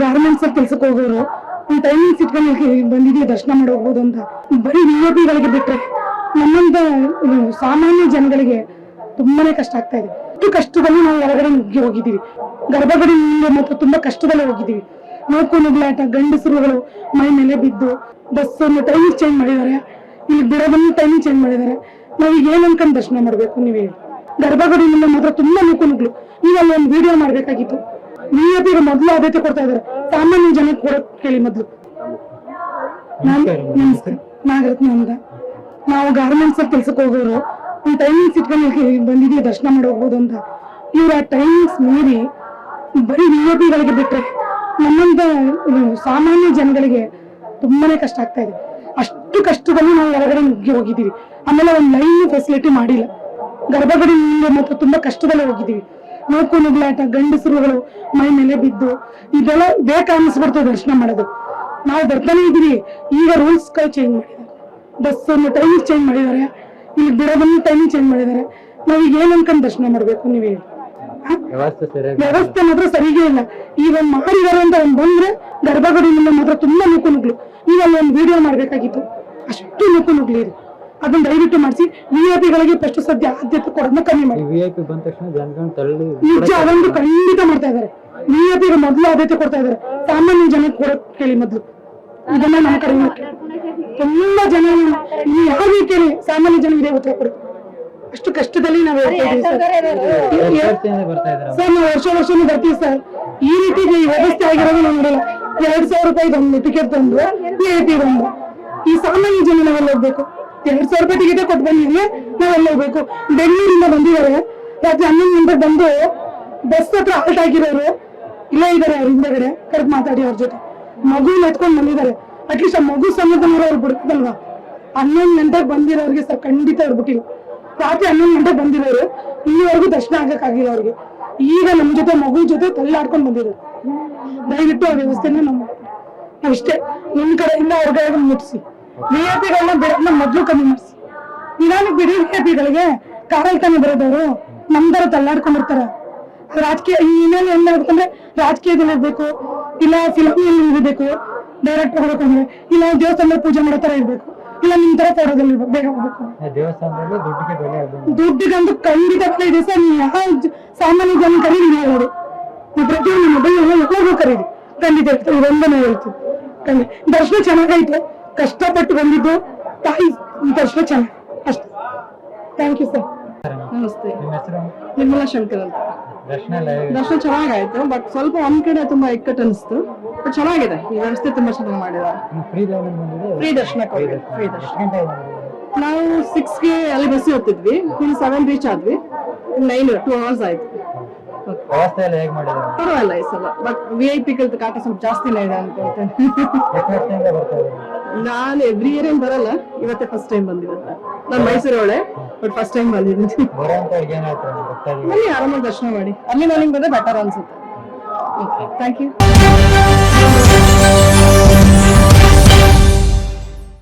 Garments ಅಲ್ಲಿ ಕೆಲ್ಸಕ್ಕೆ ಹೋಗೋರು ಒಂದು ಟೈಮಿಂಗ್ಸ್ ಇಟ್ಕೊಂಡು ಬಂದಿದ್ದೀವಿ ದರ್ಶನ ಮಾಡಿ ಹೋಗ್ಬೋದು ಅಂತ. ಬರೀ ವಿಐಪಿಗಳಿಗೆ ಬಿಟ್ರೆ ನಮ್ಮಂತ ಸಾಮಾನ್ಯ ಜನಗಳಿಗೆ ತುಂಬಾನೇ ಕಷ್ಟ ಆಗ್ತಾ ಇದೆ. ಇಷ್ಟು ಕಷ್ಟದಲ್ಲಿ ನಾವು ಹೊರಗಡೆ ನುಗ್ಗಿ ಹೋಗಿದ್ದೀವಿ. ಗರ್ಭಗುಡಿ ಮತ್ತು ತುಂಬಾ ಕಷ್ಟದಲ್ಲಿ ಹೋಗಿದ್ದೀವಿ. ನೋಕು ನುಗ್ಲಾಟ, ಗಂಡಸರುಗಳು ಮೈ ಮೇಲೆ ಬಿದ್ದು ಬಸ್ ಟೈಮಿಂಗ್ ಚೇಂಜ್ ಮಾಡಿದ್ದಾರೆ, ಇಲ್ಲಿ ಬಿಡೋದನ್ನು ಟೈಮಿಂಗ್ ಚೇಂಜ್ ಮಾಡಿದ್ದಾರೆ. ನಾವೀಗ ಏನ್ ಅನ್ಕೊಂಡು ದರ್ಶನ ಮಾಡ್ಬೇಕು ನೀವು ಹೇಳಿ? ಗರ್ಭಗುಡಿಯಿಂದ ಮಾತ್ರ ತುಂಬಾ ನೋಕು ನುಗ್ಲು. ನೀವು ಅಲ್ಲಿ ಒಂದು ವಿಡಿಯೋ ಮಾಡ್ಬೇಕಾಗಿತ್ತು. ವಿಐಪಿಗೆ ಮೊದಲು ಆದ್ಯತೆ ಕೊಡ್ತಾ ಇದಾರೆ, ಸಾಮಾನ್ಯ ಜನಕ್ಕೆ ಕೊಡೋಕ್ ಕೇಳಿ ಮೊದ್ಲು. ನಮಸ್ಕಾರ, ನಾಗರತ್ನ ಅಂತ. ನಾವು ಗಾರ್ಮೆಂಟ್ಸ್ ಅಲ್ಲಿ ಕೆಲ್ಸಕ್ಕೆ ಹೋಗೋರು ಒಂದು ಟೈಮಿಂಗ್ಸ್ ಇಟ್ಕೊಂಡು ಬಂದಿದ್ದೀವಿ ದರ್ಶನ ಮಾಡಿ ಹೋಗ್ಬೋದು ಅಂತ. ಇವ್ರ ಆ ಟೈಮಿಂಗ್ಸ್ ಮೀರಿ ಬರೀ ವಿಐಪಿಗಳಿಗೆ ಬಿಟ್ರೆ ನಮ್ಮಂತ ಸಾಮಾನ್ಯ ಜನಗಳಿಗೆ ತುಂಬಾನೇ ಕಷ್ಟ ಆಗ್ತಾ ಇದೆ. ಅಷ್ಟು ಕಷ್ಟದಲ್ಲಿ ನಾವು ಹೊರಗಡೆ ನುಗ್ಗಿ ಹೋಗಿದ್ದೀವಿ. ಆಮೇಲೆ ಒಂದು ಲೈನ್ ಫೆಸಿಲಿಟಿ ಮಾಡಿಲ್ಲ. ಗರ್ಭಗುಡಿ ಮತ್ತು ತುಂಬಾ ಕಷ್ಟದಲ್ಲಿ ಹೋಗಿದ್ದೀವಿ. ನೋಕು ನುಗ್ಲಾಟ, ಗಂಡಸರುಗಳು ಮೈ ಮೇಲೆ ಬಿದ್ದು ಇದೆಲ್ಲ ಬೇಕಾ ಅನ್ನಿಸ್ಬಿಡ್ತದೆ ದರ್ಶನ ಮಾಡೋದು. ನಾವು ಬರ್ತಾನೆ ಇದೀವಿ. ಈಗ ರೂಲ್ಸ್ ಚೇಂಜ್ ಮಾಡಿದ್ದಾರೆ, ಬಸ್ ಟೈಮಿಂಗ್ ಚೇಂಜ್ ಮಾಡಿದ್ದಾರೆ, ಇಲ್ಲಿ ಬಿಡೋದನ್ನು ಟೈಮಿಂಗ್ ಚೇಂಜ್ ಮಾಡಿದ್ದಾರೆ. ನಾವೀಗ ಏನ್ ಅನ್ಕೊಂಡು ದರ್ಶನ ಮಾಡ್ಬೇಕು ನೀವು ಹೇಳಿ? ವ್ಯವಸ್ಥೆ ಮಾತ್ರ ಸರಿಗೇ ಇಲ್ಲ. ಈಗ ಮಾಡಿದಾರೆ ಅಂತ ಒಂದ್ ಬಂದ್ರೆ ಗರ್ಭಗುಡಿಯಿಂದ ಮಾತ್ರ ತುಂಬಾ ನೋಕು ನುಗ್ಲು. ಈಗ ಅಲ್ಲಿ ಒಂದು ವಿಡಿಯೋ ಮಾಡ್ಬೇಕಾಗಿತ್ತು. ಅಷ್ಟು ನೋಕು ನುಗ್ಲಿ ಇದೆ. ಅದನ್ನ ದಯವಿಟ್ಟು ಮಾಡಿಸಿ. ವಿಐಪಿಗಳಿಗೆ ಫಸ್ಟ್ ಸದ್ಯ ಆದ್ಯತೆ ಕೊಡೋದನ್ನ ಕಮ್ಮಿ ಮಾಡಿ. ನಿಜ ಅದೊಂದು ಖಂಡಿತ ಮಾಡ್ತಾ ಇದಾರೆ. ವಿಐಪಿಗೆ ಮೊದಲು ಆದ್ಯತೆ ಕೊಡ್ತಾ ಇದಾರೆ, ಸಾಮಾನ್ಯ ಜನಕ್ಕೆ ಕೊಡೋಕ್ ಕೇಳಿ ಮೊದ್ಲು. ಇದನ್ನ ನಮ್ಮ ಕಡೆ ತುಂಬಾ ಜನ ಯಾರು ಕೇಳಿ ಸಾಮಾನ್ಯ ಜನ ಇದೇ ಉತ್ತರ ಕೊಡು. ಅಷ್ಟು ಕಷ್ಟದಲ್ಲಿ ನಾವು ಸರ್, ನಾವು ವರ್ಷನೂ ಬರ್ತೀವಿ ಸರ್. ಈ ರೀತಿ ವ್ಯವಸ್ಥೆ ಆಗಿರೋದು ನಾವು ನೋಡಲ್ಲ. 2,000 ರೂಪಾಯಿ ಒಂದು ಟಿಕೆಟ್ ತಂದು ವಿಐಪಿ ಬಂದು ಈ ಸಾಮಾನ್ಯ ಜನ ನಾವೆಲ್ಲ ಹೋಗ್ಬೇಕು. 2,000 ರೂಪಾಯಿ ಟಿಕೆಟ್ ಕೊಟ್ಟು ಬಂದಿದ್ವಿ, ನಾವೆಲ್ಲ ಹೋಗ್ಬೇಕು. ಬೆಂಗಳೂರಿಂದ ಬಂದಿದ್ದಾರೆ, ರಾತ್ರಿ 11 ಗಂಟೆಗೆ ಬಂದು ಬಸ್ ಹತ್ರ ಆಲ್ಟ್ ಆಗಿರೋರು ಇಲ್ಲೇ ಇದಾರೆ. ಅವ್ರ ಹಿಂದಗಡೆ ಕರೆಕ್ಟ್ ಮಾತಾಡಿ ಅವ್ರ ಜೊತೆ ಮಗು ಎತ್ಕೊಂಡ್ ಬಂದಿದ್ದಾರೆ. ಅಟ್ಲೀಸ್ಟ್ ಆ ಮಗು ಸಮೇತ ಅವ್ರು ಬಿಡ್ತಲ್ವಾ? 11 ಗಂಟೆಗೆ ಬಂದಿರೋರಿಗೆ ಸರ್ ಖಂಡಿತ ಅವ್ರು ಬಿಟ್ಟಿಲ್ಲ. ರಾತ್ರಿ 11 ಗಂಟೆಗೆ ಬಂದಿರೋರು ಇಲ್ಲಿವರೆಗೂ ದರ್ಶನ ಆಗಕ್ಕಾಗಿಲ್ಲ ಅವ್ರಿಗೆ. ಈಗ ನಮ್ ಜೊತೆ ಮಗು ಜೊತೆ ತಳ್ಳಾಡ್ಕೊಂಡ್ ಬಂದಿದ್ದಾರೆ. ದಯವಿಟ್ಟು ಆ ವ್ಯವಸ್ಥೆನ ನಾವಿಷ್ಟೇ ನಿಮ್ ಕಡೆಯಿಂದ ಅವ್ರಿಗೆ ಮುಟ್ಟಿಸಿ. ವಿಐಪಿಗಳನ್ನ ಬಿಡೋದನ್ನ ಮೊದ್ಲು ಕಮ್ಮಿ ಮಾಡಿಸಿ. ನಿಧಾನಕ್ಕೆ ಬಿಡಿ. ವಿಐಪಿಗಳಿಗೆ ಕಾರಲ್ಲಿ ತಾನೇ ಬರೋದವರು ನಮ್ ತರ ತಳ್ಳಾಡ್ಕೊಂಡಿರ್ತಾರ. ರಾಜಕೀಯ ಇನ್ನೇನು ಏನ್ ಮಾಡ್ಬೇಕಂದ್ರೆ ರಾಜಕೀಯದಲ್ಲಿ ಇರ್ಬೇಕು, ಇಲ್ಲ ಫಿಲ್ಮಿಯಲ್ಲಿ ಇರ್ಬೇಕು, ಡೈರೆಕ್ಟ್ ಹೋಗ್ಬೇಕಂದ್ರೆ, ಇಲ್ಲ ದೇವಸ್ಥಾನದಲ್ಲಿ ಪೂಜೆ ಮಾಡೋ ತರ ಇರ್ಬೇಕು, ಇಲ್ಲ ನಿಮ್ ತರ ಫೋಟೋದಲ್ಲಿ ಇರ್ಬೇಕು, ಬೇಗ ಹೋಗ್ಬೇಕು. ದುಡ್ಡಿಗಂತೂ ಖಂಡಿತ ಬೆಲೆ ಇದೆ ಸರ್. ನೀವು ಯಾವ ಸಾಮಾನ್ಯ ಜನ ಕರೀರಿ, ನೀವು ಹೇಳಿ ಪ್ರತಿಯೊಂದು ಮೊಬೈಲ್ ಎಲ್ಲರಿಗೂ ಕರೀರಿ. ಖಂಡಿತ ಇರ್ತೀವಿ. ಇದೊಂದನೇ ಹೇಳ್ತೀವಿ. ಖಂಡಿತ ದರ್ಶನ ಚೆನ್ನಾಗಾಯ್ತು. ಕಷ್ಟಪಟ್ಟು ಬಂದಿದ್ದು ತಾಯಿ ದರ್ಶನ ಚೆನ್ನಾಗಿ ಅಷ್ಟೇ. Thank you sir. ನಮಸ್ತೆ, ನಿರ್ಮಲಾ ಶಂಕರ್ ಅಂತ. ದರ್ಶನ ಚೆನ್ನಾಗಾಯ್ತು, ಬಟ್ ಸ್ವಲ್ಪ ಒಂದ್ ಕಡೆ ತುಂಬಾ ಇಕ್ಕಟ್ಟು ಅನಿಸ್ತು. ಬಟ್ ಚೆನ್ನಾಗಿದೆ, ಈ ವ್ಯವಸ್ಥೆ ತುಂಬಾ ಚೆನ್ನಾಗಿ ಮಾಡಿದ್ದಾರೆ. ಫ್ರೀ ದರ್ಶನ ಫ್ರೀ ದರ್ಶನ. ನಾವು 6ಗೆ ಅಲ್ಲಿ ಬಸ್ ಹೋಗ್ತಿದ್ವಿ, ಇಲ್ಲಿ 7 ರೀಚ್ ಆದ್ವಿ. 2 hours ಆಯ್ತು. ಪರವಾಗಿಲ್ಲ ಈ ಸಲ, ಬಟ್ ವಿಐಪಿ ಕಾಟ ಸ್ವಲ್ಪ ಜಾಸ್ತಿನೇ ಇದೆ ಅನ್ಕೊಳ್ತೇನೆ. ನಾನು ಎವ್ರಿ ಇಯರ್ ಏನ್ ಬರಲ್ಲ, ಇವತ್ತೇ ಫಸ್ಟ್ ಟೈಮ್ ಬಂದಿರೋದು. ನಾನು ಮೈಸೂರೊಳೆ, ಬಟ್ ಫಸ್ಟ್ ಟೈಮ್ ಬಂದಿದ್ದೀನಿ. ಬನ್ನಿ, ಆರಾಮಾಗಿ ದರ್ಶನ ಮಾಡಿ. ಅಲ್ಲಿ ನನಗೆ ಬಂದ್ರೆ ಬೆಟರ್ ಅನ್ಸುತ್ತೆ. Thank you.